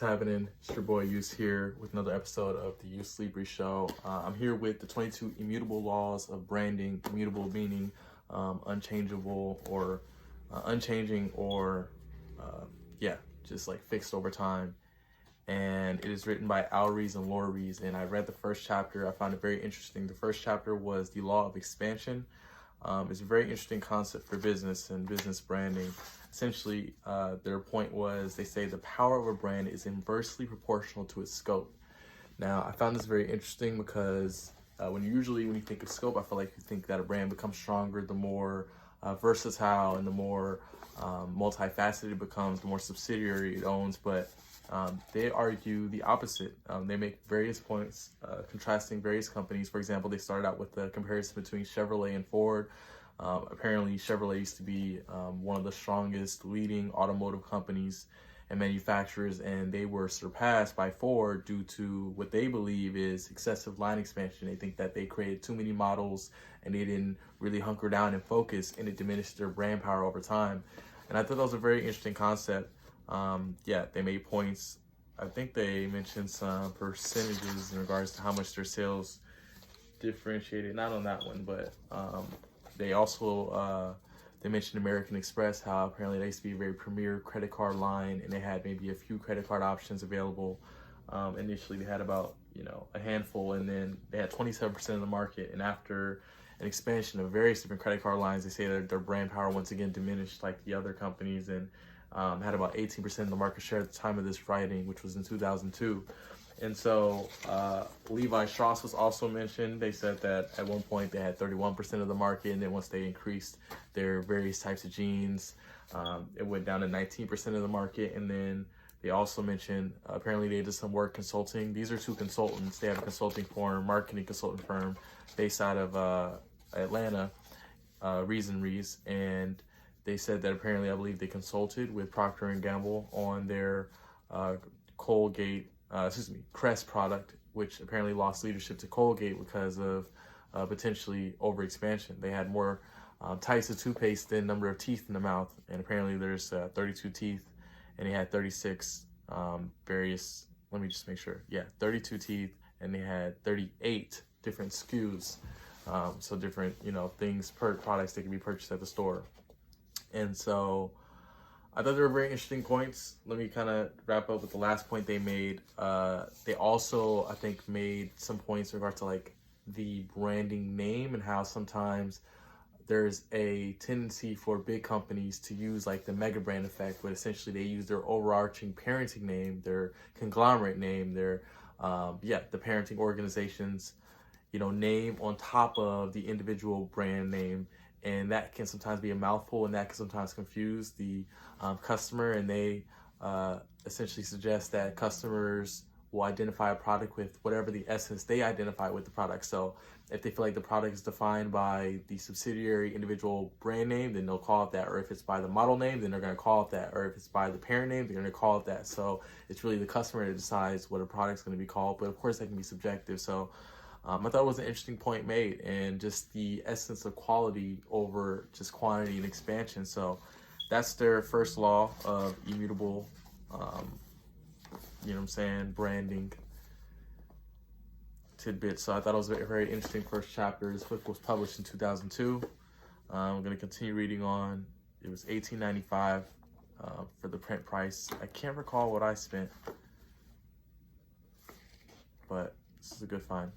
happening? It's your boy Yuse here with another episode of the Yuse Libri show. I'm here with the 22 immutable laws of branding. Immutable meaning unchangeable or unchanging or just like fixed over time. And it is written by Ries and Ries. And I read the first chapter. I found it very interesting. The first chapter was the law of expansion. It's a very interesting concept for business and business branding. Essentially, their point was, they say the power of a brand is inversely proportional to its scope. Now, I found this very interesting because when you think of scope, I feel like you think that a brand becomes stronger the more versatile and the more multifaceted it becomes, the more subsidiary it owns. But they argue the opposite. They make various points contrasting various companies. For example, they started out with the comparison between Chevrolet and Ford. Apparently, Chevrolet used to be one of the strongest leading automotive companies and manufacturers, and they were surpassed by Ford due to what they believe is excessive line expansion. They think that they created too many models and they didn't really hunker down and focus, and it diminished their brand power over time. And I thought that was a very interesting concept. They made points. I think they mentioned some percentages in regards to how much their sales differentiated. Not on that one, but they also they mentioned American Express, how apparently they used to be a very premier credit card line, and they had maybe a few credit card options available. Initially, they had about a handful, and then they had 27% of the market. And after an expansion of various different credit card lines, they say that their brand power once again diminished like the other companies, and had about 18% of the market share at the time of this writing, which was in 2002. And so Levi Strauss was also mentioned. They said that at one point they had 31% of the market, and then once they increased their various types of jeans, it went down to 19% of the market. And then they also mentioned apparently they did some work consulting. These are two consultants. They have a consulting firm, marketing consulting firm based out of Atlanta, Ries, and they said that apparently, I believe they consulted with Procter & Gamble on their Crest product, which apparently lost leadership to Colgate because of potentially overexpansion. They had more types of toothpaste than number of teeth in the mouth, and apparently there's 32 teeth, and they had 36 various, let me just make sure, 32 teeth, and they had 38 different SKUs, so different, things, per products that can be purchased at the store. And so I thought they were very interesting points. Let me kind of wrap up with the last point they made. They also, I think, made some points in regard to like the branding name and how sometimes there's a tendency for big companies to use like the mega brand effect, but essentially they use their overarching parenting name, their conglomerate name, their the parenting organization's name on top of the individual brand name. And that can sometimes be a mouthful, and that can sometimes confuse the customer. And they essentially suggest that customers will identify a product with whatever the essence they identify with the product. So if they feel like the product is defined by the subsidiary individual brand name, then they'll call it that. Or if it's by the model name, then they're going to call it that. Or if it's by the parent name, they're going to call it that. So it's really the customer that decides what a product's going to be called. But of course, that can be subjective. So I thought it was an interesting point made, and just the essence of quality over just quantity and expansion. So that's their first law of immutable, branding tidbits. So I thought it was a very interesting first chapter. This book was published in 2002. I'm going to continue reading on. It was $18.95 for the print price. I can't recall what I spent, but this is a good find.